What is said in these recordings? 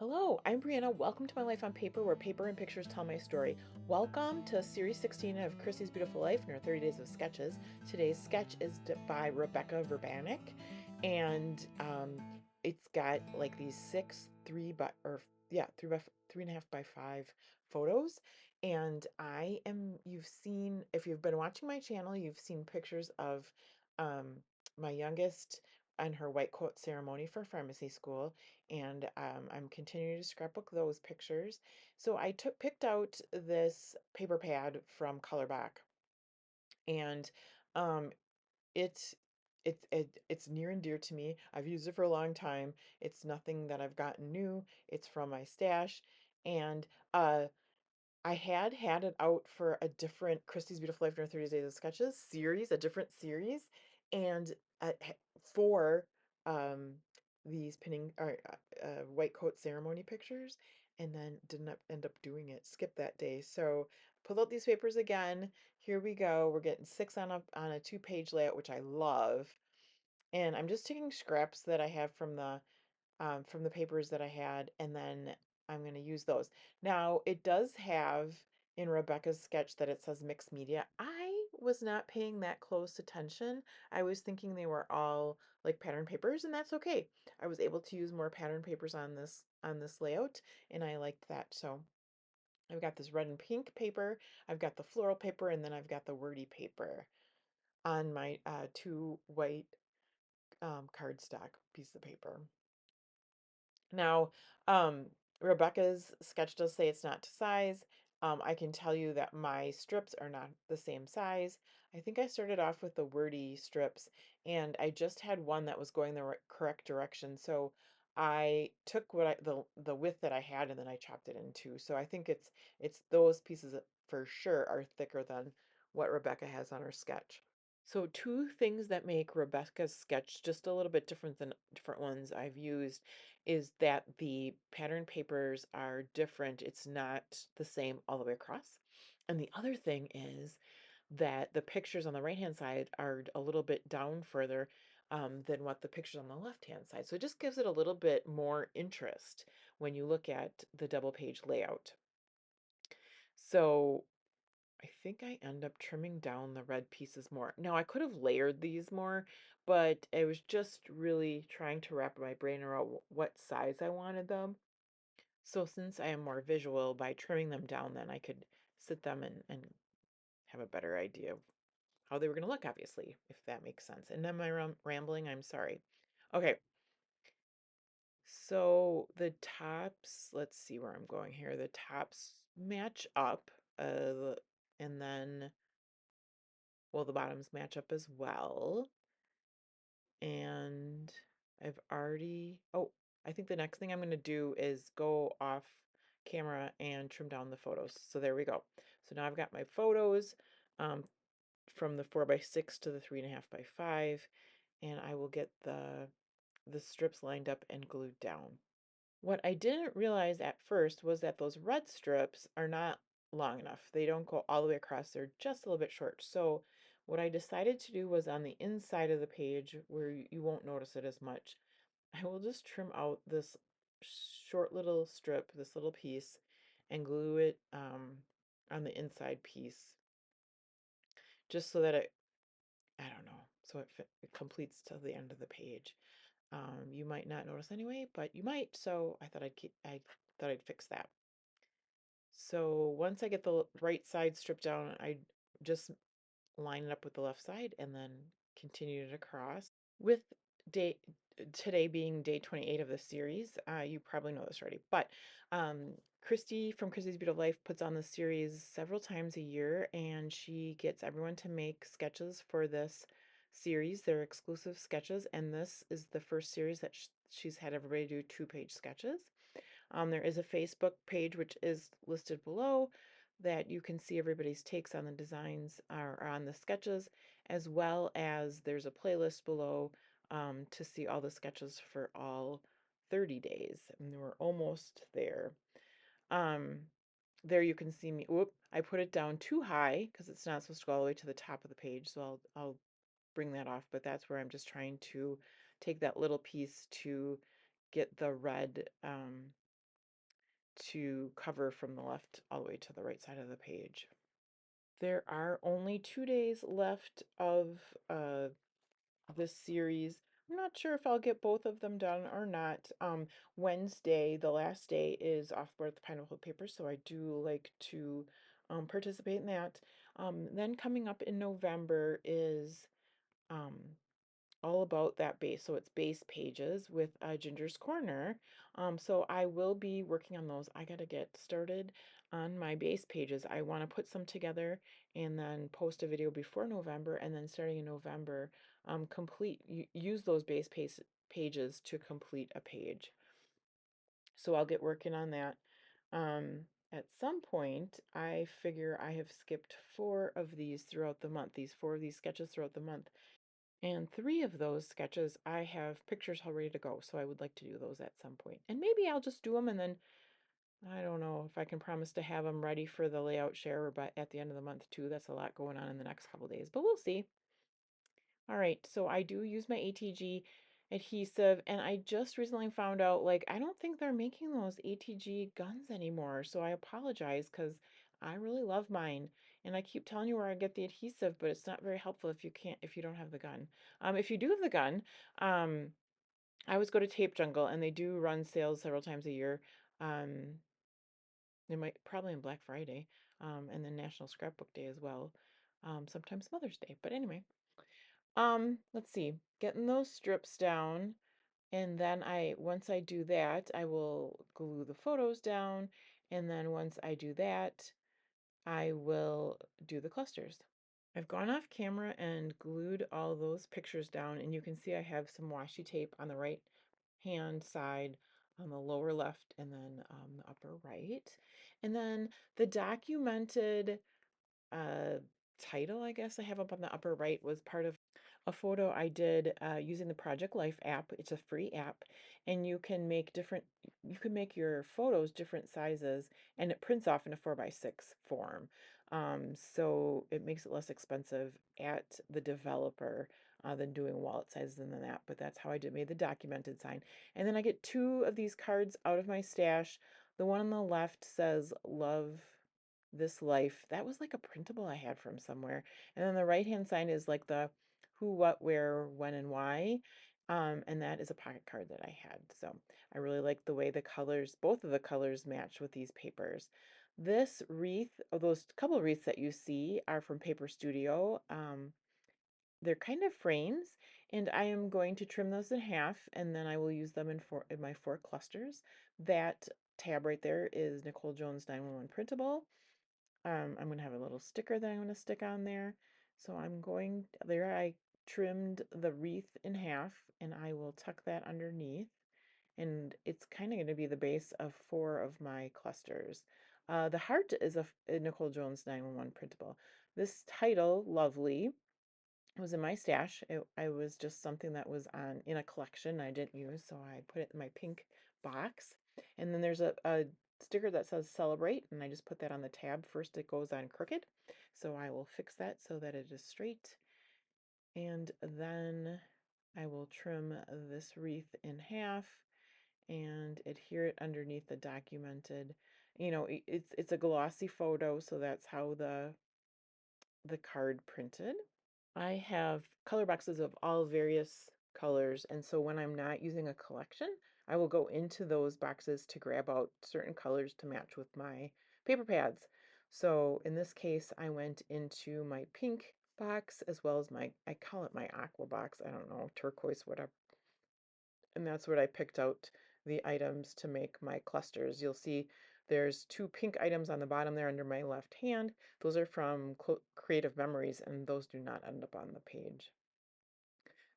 Hello, I'm Brianna. Welcome to My Life on Paper, where paper and pictures tell my story. Welcome to Series 16 of Christy's Beautiful Life and her 30 Days of Sketches. Today's sketch is by Rebecca Vrbanac, and it's got like these three by 3.5 by 5 photos. And you've seen, if you've been watching my channel, you've seen pictures of um, my youngest and her white coat ceremony for pharmacy school, and I'm continuing to scrapbook those pictures. So I picked out this paper pad from Colorbach, and um, it it's near and dear to me. I've used it for a long time. It's nothing that I've gotten new. It's from my stash, and uh, I had it out for a different Christie's Beautiful Life in 30 Days of Sketches series, a different series, and for um, these pinning or white coat ceremony pictures, and then didn't end up doing it. Skipped that day. So pulled out these papers again. Here we go. We're getting six on a 2-page layout, which I love. And I'm just taking scraps that I have from the papers that I had, and then I'm going to use those. Now, it does have in Rebecca's sketch that it says mixed media. I was not paying that close attention. I was thinking they were all like pattern papers, and that's okay. I was able to use more pattern papers on this layout, and I liked that. So I've got this red and pink paper, I've got the floral paper, and then I've got the wordy paper on my two white cardstock piece of paper. Now, Rebecca's sketch does say it's not to size. I can tell you that my strips are not the same size. I think I started off with the wordy strips, and I just had one that was going the correct direction. So I took the width that I had, and then I chopped it in two. So I think it's those pieces that for sure are thicker than what Rebecca has on her sketch. So two things that make Rebecca's sketch just a little bit different than different ones I've used is that the pattern papers are different. It's not the same all the way across. And the other thing is that the pictures on the right-hand side are a little bit down further than what the pictures on the left-hand side. So it just gives it a little bit more interest when you look at the double page layout. So I think I end up trimming down the red pieces more. Now, I could have layered these more, but I was just really trying to wrap my brain around what size I wanted them. So since I am more visual, by trimming them down, then I could sit them and have a better idea of how they were going to look, obviously, if that makes sense. And am I rambling? I'm sorry. Okay, so the tops, let's see where I'm going here. The tops match up, and then well, the bottoms match up as well. And oh, I think the next thing I'm going to do is go off camera and trim down the photos. So there we go. So now I've got my photos um, from the 4x6 to the 3.5 by 5, and I will get the strips lined up and glued down. What I didn't realize at first was that those red strips are not long enough. They don't go all the way across, they're just a little bit short. So what I decided to do was on the inside of the page where you won't notice it as much, I will just trim out this short little strip, this little piece, and glue it on the inside piece, just so that I don't know, so it completes to the end of the page. You might not notice anyway, but you might, so I thought I'd fix that. So once I get the right side stripped down, I just line it up with the left side and then continue it across. With day today being day 28 of the series, you probably know this already, but Christy from Christy's Beautiful Life puts on this series several times a year, and she gets everyone to make sketches for this series. They're exclusive sketches, and this is the first series that she's had everybody do 2-page sketches. There is a Facebook page, which is listed below, that you can see everybody's takes on the designs or on the sketches, as well as there's a playlist below to see all the sketches for all 30 days. And we're almost there. Um, there you can see me. Whoop, I put it down too high because it's not supposed to go all the way to the top of the page. So I'll bring that off, but that's where I'm just trying to take that little piece to get the red to cover from the left all the way to the right side of the page. There are only 2 days left of this series. I'm not sure if I'll get both of them done or not. Wednesday, the last day, is off board the pineapple paper, so I do like to participate in that. Then coming up in November is um, all about that base. So it's base pages with Ginger's Corner. So I will be working on those. I got to get started on my base pages. I want to put some together and then post a video before November, and then starting in November, use those pages to complete a page. So I'll get working on that. At some point, I figure I have skipped 4 of these throughout the month, 4 of these sketches throughout the month. And 3 of those sketches, I have pictures all ready to go, so I would like to do those at some point. And maybe I'll just do them, and then I don't know if I can promise to have them ready for the layout share, but at the end of the month too. That's a lot going on in the next couple days, but we'll see. All right, so I do use my ATG adhesive, and I just recently found out, like, I don't think they're making those ATG guns anymore, so I apologize because I really love mine, and I keep telling you where I get the adhesive, but it's not very helpful if you don't have the gun. If you do have the gun, I always go to Tape Jungle, and they do run sales several times a year. They might probably on Black Friday, and then National Scrapbook Day as well. Sometimes Mother's Day, but anyway. Let's see, getting those strips down, and then once I do that, I will glue the photos down, and then once I do that, I will do the clusters. I've gone off camera and glued all those pictures down, and you can see I have some washi tape on the right hand side, on the lower left, and then the upper right. And then the documented title, I guess I have up on the upper right, was part of a photo I did using the Project Life app. It's a free app, and you can make your photos different sizes, and it prints off in a 4x6 form. So it makes it less expensive at the developer than doing wallet sizes and then that, but that's how I made the documented sign. And then I get 2 of these cards out of my stash. The one on the left says "Love This Life." That was like a printable I had from somewhere. And then the right-hand side is like the who, what, where, when, and why. And that is a pocket card that I had. So I really like the way both of the colors match with these papers. This wreath, those couple of wreaths that you see are from Paper Studio. They're kind of frames, and I am going to trim those in half, and then I will use them in my 4 clusters. That tab right there is Nicole Jones 911 printable. I'm going to have a little sticker that I'm going to stick on there. So I trimmed the wreath in half, and I will tuck that underneath. And it's kind of going to be the base of 4 of my clusters. The heart is a Nicole Jones 911 printable. This title, Lovely, was in my stash. I was just something that was in a collection I didn't use, so I put it in my pink box. And then there's a sticker that says Celebrate, and I just put that on the tab. First it goes on crooked, so I will fix that so that it is straight. And then I will trim this wreath in half and adhere it underneath the documented. It's a glossy photo, so that's how the card printed. I have color boxes of all various colors, and so when I'm not using a collection, I will go into those boxes to grab out certain colors to match with my paper pads. So in this case, I went into my pink box as well as I call it my aqua box, I don't know, turquoise, whatever. And that's what I picked out the items to make my clusters. You'll see there's 2 pink items on the bottom there under my left hand. Those are from Creative Memories, and those do not end up on the page.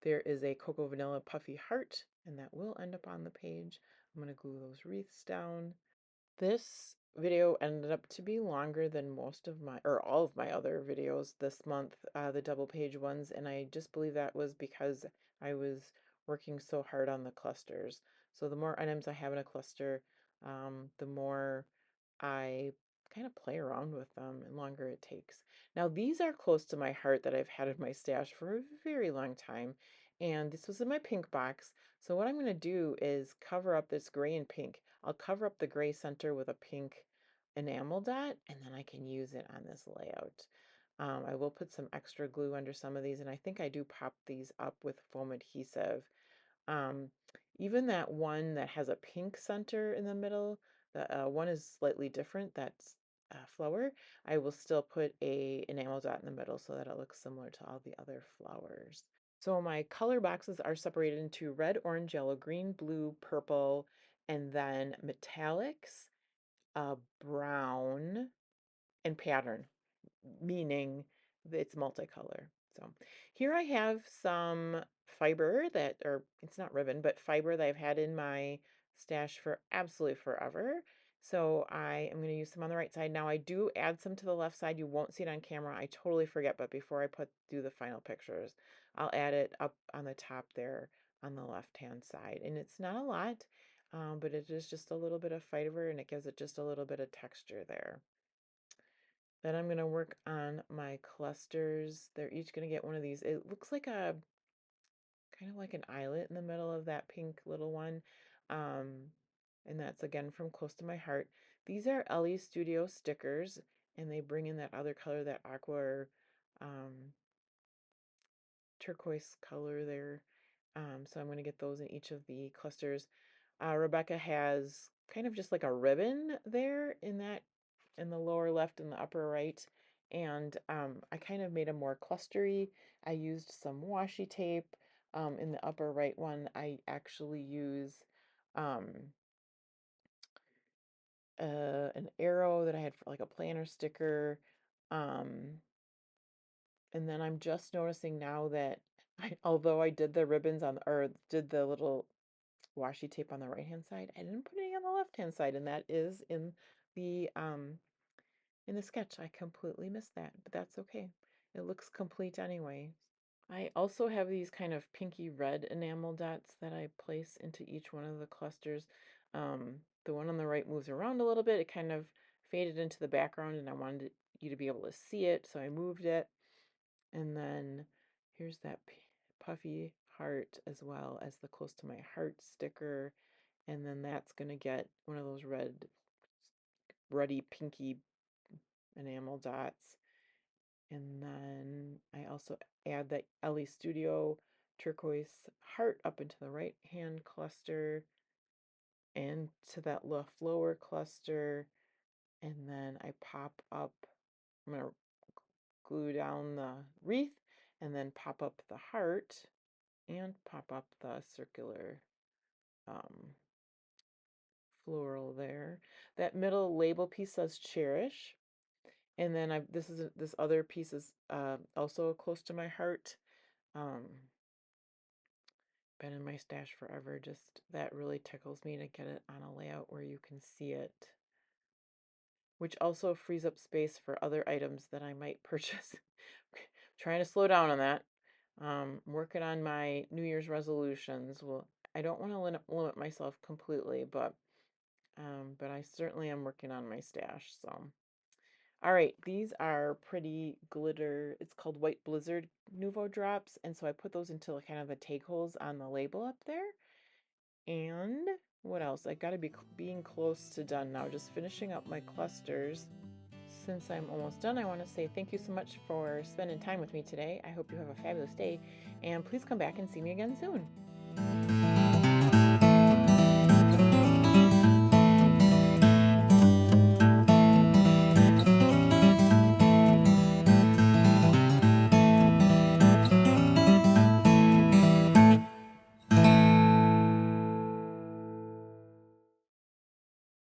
There is a Cocoa Vanilla Puffy Heart, and that will end up on the page. I'm going to glue those wreaths down. This video ended up to be longer than all of my other videos this month, the double page ones, and I just believe that was because I was working so hard on the clusters. So the more items I have in a cluster, the more I kind of play around with them and longer it takes. Now these are close to my heart that I've had in my stash for a very long time, and this was in my pink box. So what I'm going to do is cover up this gray and pink. I'll cover up the gray center with a pink enamel dot, and then I can use it on this layout. I will put some extra glue under some of these, and I think I do pop these up with foam adhesive. Um, Even that one that has a pink center in the middle, the one is slightly different, that's flower. I will still put a enamel dot in the middle so that it looks similar to all the other flowers. So my color boxes are separated into red, orange, yellow, green, blue, purple, and then metallics, brown, and pattern, meaning that it's multicolor. So here I have some fiber that, or it's not ribbon, but fiber that I've had in my stash for absolutely forever. So I am going to use some on the right side. Now I do add some to the left side. You won't see it on camera. I totally forget, but before I do the final pictures, I'll add it up on the top there on the left-hand side. And it's not a lot, but it is just a little bit of fiber and it gives it just a little bit of texture there. Then I'm going to work on my clusters. They're each going to get one of these. It looks like a kind of like an eyelet in the middle of that pink little one. Um, and that's again from Close to My Heart. These are Ellie Studio stickers, and they bring in that other color, that aqua um, turquoise color there. So I'm going to get those in each of the clusters. Rebecca has kind of just like a ribbon there in the lower left and the upper right. And I kind of made them more clustery. I used some washi tape. In the upper right one, I actually use um, an arrow that I had for like a planner sticker. Um, and then I'm just noticing now that although I did the ribbons or did the little washi tape on the right-hand side, I didn't put any on the left-hand side, and that is in the sketch. I completely missed that, but that's okay. It looks complete anyway. I also have these kind of pinky red enamel dots that I place into each one of the clusters. The one on the right moves around a little bit. It kind of faded into the background and I wanted you to be able to see it, so I moved it. And then here's that puffy heart as well as the Close to My Heart sticker. And then that's going to get one of those ruddy pinky enamel dots. And then I also add that Ellie Studio turquoise heart up into the right hand cluster and to that left lower cluster. And then I pop up, I'm going to glue down the wreath and then pop up the heart and pop up the circular floral there. That middle label piece says cherish. And then this other piece is also Close to My Heart. Been in my stash forever. Just that really tickles me to get it on a layout where you can see it, which also frees up space for other items that I might purchase. Trying to slow down on that. Working on my New Year's resolutions. Well, I don't want to limit myself completely, but I certainly am working on my stash. So, all right, these are pretty glitter. It's called White Blizzard Nouveau Drops, and so I put those into kind of the take holes on the label up there. And what else? I got to be being close to done now. Just finishing up my clusters. Since I'm almost done, I want to say thank you so much for spending time with me today. I hope you have a fabulous day, and please come back and see me again soon.